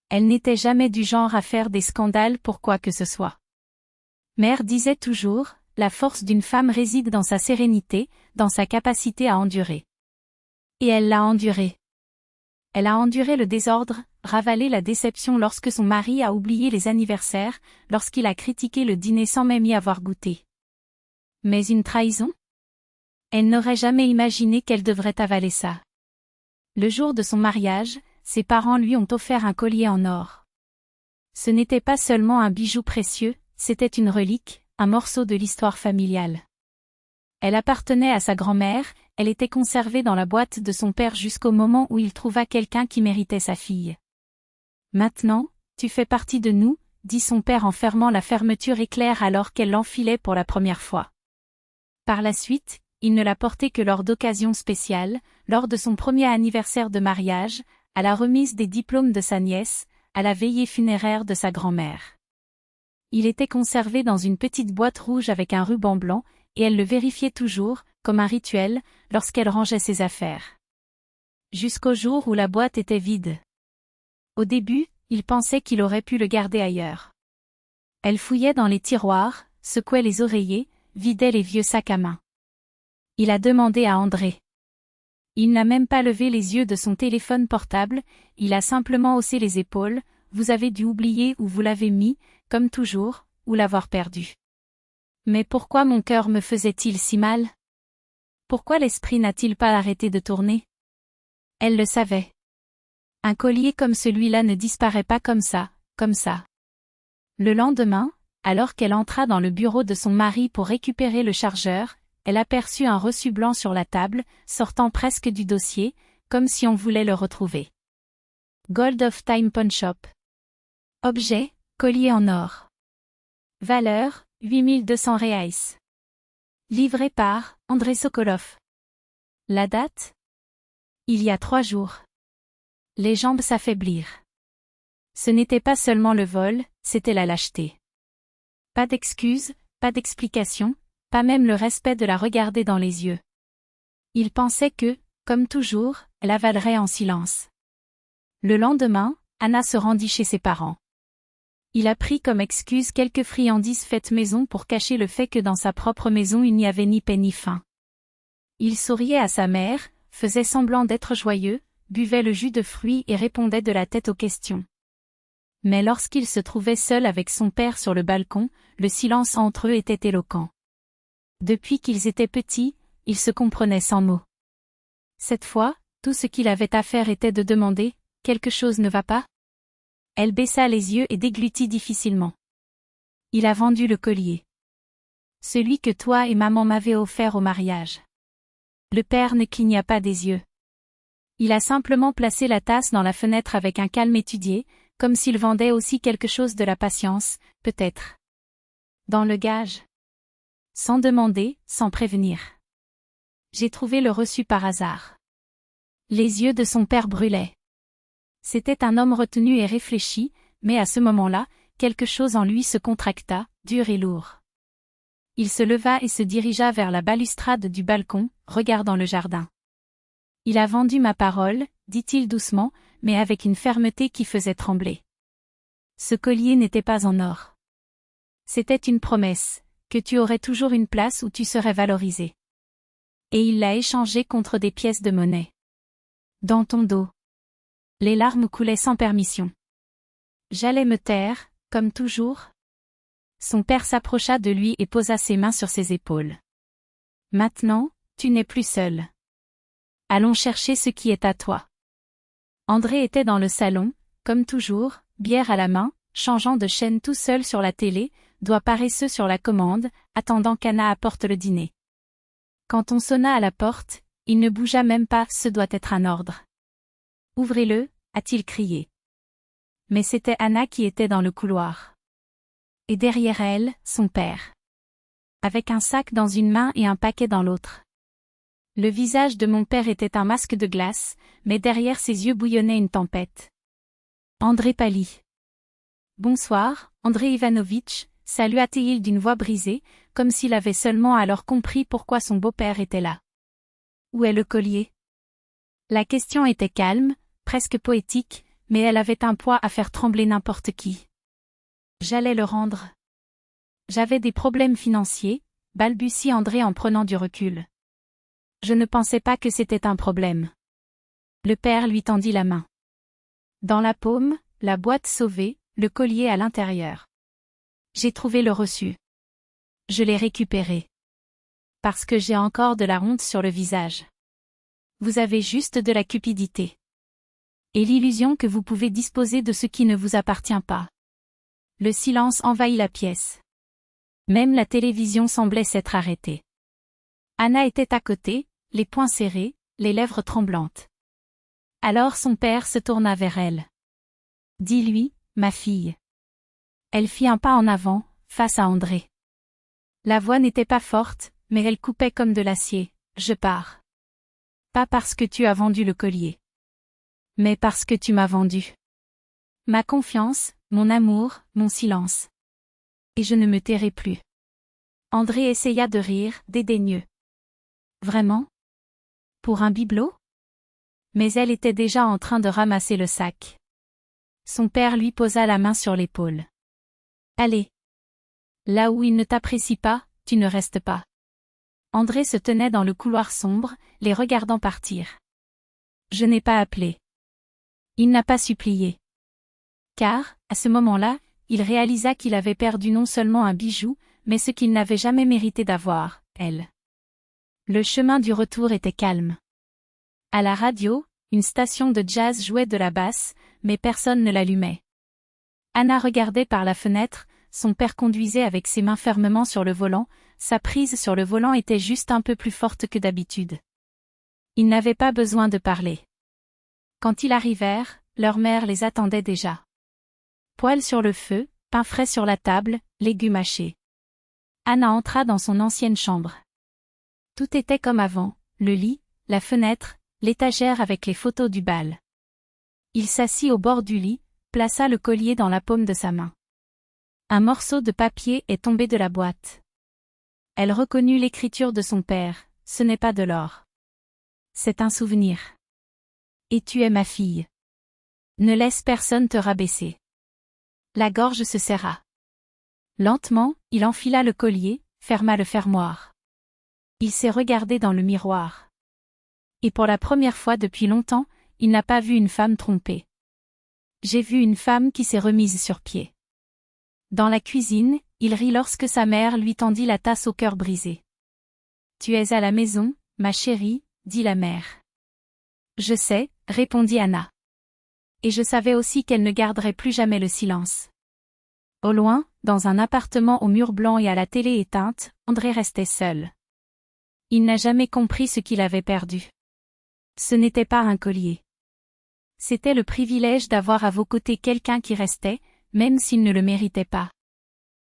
Elle n'était jamais du genre à faire des scandales pour quoi que ce soit. Mère disait toujours, la force d'une femme réside dans sa sérénité, dans sa capacité à endurer. Et elle l'a enduré. Elle a enduré le désordre, ravalé la déception lorsque son mari a oublié les anniversaires, lorsqu'il a critiqué le dîner sans même y avoir goûté. Mais une trahison? Elle n'aurait jamais imaginé qu'elle devrait avaler ça. Le jour de son mariage, ses parents lui ont offert un collier en or. Ce n'était pas seulement un bijou précieux, c'était une relique, un morceau de l'histoire familiale. Elle appartenait à sa grand-mère, elle était conservée dans la boîte de son père jusqu'au moment où il trouva quelqu'un qui méritait sa fille. Maintenant, tu fais partie de nous, dit son père en fermant la fermeture éclair alors qu'elle l'enfilait pour la première fois. Par la suite, il ne l'a portée que lors d'occasions spéciales, lors de son premier anniversaire de mariage, à la remise des diplômes de sa nièce, à la veillée funéraire de sa grand-mère. Il était conservé dans une petite boîte rouge avec un ruban blanc, et elle le vérifiait toujours, comme un rituel, lorsqu'elle rangeait ses affaires. Jusqu'au jour où la boîte était vide. Au début, il pensait qu'il aurait pu le garder ailleurs. Elle fouillait dans les tiroirs, secouait les oreillers, vidait les vieux sacs à main. Il a demandé à André. Il n'a même pas levé les yeux de son téléphone portable, il a simplement haussé les épaules, vous avez dû oublier où vous l'avez mis, comme toujours, ou l'avoir perdu. Mais pourquoi mon cœur me faisait-il si mal? Pourquoi l'esprit n'a-t-il pas arrêté de tourner? Elle le savait. Un collier comme celui-là ne disparaît pas comme ça, comme ça. Le lendemain, alors qu'elle entra dans le bureau de son mari pour récupérer le chargeur, elle aperçut un reçu blanc sur la table, sortant presque du dossier, comme si on voulait le retrouver. Gold of Time Pawn Shop. Objet, collier en or. Valeur, 8200 reais. Livré par André Sokolov. La date? Il y a 3 jours. Les jambes s'affaiblirent. Ce n'était pas seulement le vol, c'était la lâcheté. Pas d'excuses, pas d'explication, pas même le respect de la regarder dans les yeux. Il pensait que, comme toujours, elle avalerait en silence. Le lendemain, Anna se rendit chez ses parents. Il a pris comme excuse quelques friandises faites maison pour cacher le fait que dans sa propre maison il n'y avait ni paix ni faim. Il souriait à sa mère, faisait semblant d'être joyeux, buvait le jus de fruits et répondait de la tête aux questions. Mais lorsqu'il se trouvait seul avec son père sur le balcon, le silence entre eux était éloquent. Depuis qu'ils étaient petits, ils se comprenaient sans mots. Cette fois, tout ce qu'il avait à faire était de demander « Quelque chose ne va pas ?» Elle baissa les yeux et déglutit difficilement. Il a vendu le collier. Celui que toi et maman m'avaient offert au mariage. Le père ne cligna pas des yeux. Il a simplement placé la tasse dans la fenêtre avec un calme étudié, comme s'il vendait aussi quelque chose de la patience, peut-être. Dans le gage. Sans demander, sans prévenir. J'ai trouvé le reçu par hasard. Les yeux de son père brûlaient. C'était un homme retenu et réfléchi, mais à ce moment-là, quelque chose en lui se contracta, dur et lourd. Il se leva et se dirigea vers la balustrade du balcon, regardant le jardin. Il a vendu ma parole, dit-il doucement, mais avec une fermeté qui faisait trembler. Ce collier n'était pas en or. C'était une promesse, que tu aurais toujours une place où tu serais valorisé. Et il l'a échangé contre des pièces de monnaie. Dans ton dos. Les larmes coulaient sans permission. J'allais me taire, comme toujours. Son père s'approcha de lui et posa ses mains sur ses épaules. Maintenant, tu n'es plus seul. Allons chercher ce qui est à toi. André était dans le salon, comme toujours, bière à la main, changeant de chaîne tout seul sur la télé, doigt paresseux sur la commande, attendant qu'Anna apporte le dîner. Quand on sonna à la porte, il ne bougea même pas, ce doit être un ordre. Ouvrez-le, a-t-il crié. Mais c'était Anna qui était dans le couloir. Et derrière elle, son père. Avec un sac dans une main et un paquet dans l'autre. Le visage de mon père était un masque de glace, mais derrière ses yeux bouillonnait une tempête. André pâlit. Bonsoir, André Ivanovitch, salua-t-il d'une voix brisée, comme s'il avait seulement alors compris pourquoi son beau-père était là. Où est le collier? La question était calme, presque poétique, mais elle avait un poids à faire trembler n'importe qui. J'allais le rendre. J'avais des problèmes financiers, balbutie André en prenant du recul. Je ne pensais pas que c'était un problème. Le père lui tendit la main. Dans la paume, la boîte sauvée, le collier à l'intérieur. J'ai trouvé le reçu. Je l'ai récupéré. Parce que j'ai encore de la honte sur le visage. Vous avez juste de la cupidité. Et l'illusion que vous pouvez disposer de ce qui ne vous appartient pas. Le silence envahit la pièce. Même la télévision semblait s'être arrêtée. Anna était à côté, les poings serrés, les lèvres tremblantes. Alors son père se tourna vers elle. Dis-lui, ma fille. Elle fit un pas en avant, face à André. La voix n'était pas forte, mais elle coupait comme de l'acier. Je pars. Pas parce que tu as vendu le collier. Mais parce que tu m'as vendu. Ma confiance, mon amour, mon silence. Et je ne me tairai plus. André essaya de rire, dédaigneux. Vraiment? Pour un bibelot? Mais elle était déjà en train de ramasser le sac. Son père lui posa la main sur l'épaule. Allez. Là où il ne t'apprécie pas, tu ne restes pas. André se tenait dans le couloir sombre, les regardant partir. Je n'ai pas appelé. Il n'a pas supplié. Car, à ce moment-là, il réalisa qu'il avait perdu non seulement un bijou, mais ce qu'il n'avait jamais mérité d'avoir, elle. Le chemin du retour était calme. À la radio, une station de jazz jouait de la basse, mais personne ne l'allumait. Anna regardait par la fenêtre, son père conduisait avec ses mains fermement sur le volant, sa prise sur le volant était juste un peu plus forte que d'habitude. Ils n'avaient pas besoin de parler. Quand ils arrivèrent, leur mère les attendait déjà. Poêle sur le feu, pain frais sur la table, légumes hachés. Anna entra dans son ancienne chambre. Tout était comme avant, le lit, la fenêtre, l'étagère avec les photos du bal. Il s'assit au bord du lit, plaça le collier dans la paume de sa main. Un morceau de papier est tombé de la boîte. Elle reconnut l'écriture de son père, ce n'est pas de l'or. C'est un souvenir. Et tu es ma fille. Ne laisse personne te rabaisser. La gorge se serra. Lentement, il enfila le collier, ferma le fermoir. Il s'est regardé dans le miroir. Et pour la première fois depuis longtemps, il n'a pas vu une femme trompée. J'ai vu une femme qui s'est remise sur pied. Dans la cuisine, il rit lorsque sa mère lui tendit la tasse au cœur brisé. Tu es à la maison, ma chérie, dit la mère. Je sais, répondit Anna. Et je savais aussi qu'elle ne garderait plus jamais le silence. Au loin, dans un appartement aux murs blancs et à la télé éteinte, André restait seul. Il n'a jamais compris ce qu'il avait perdu. Ce n'était pas un collier. C'était le privilège d'avoir à vos côtés quelqu'un qui restait, même s'il ne le méritait pas.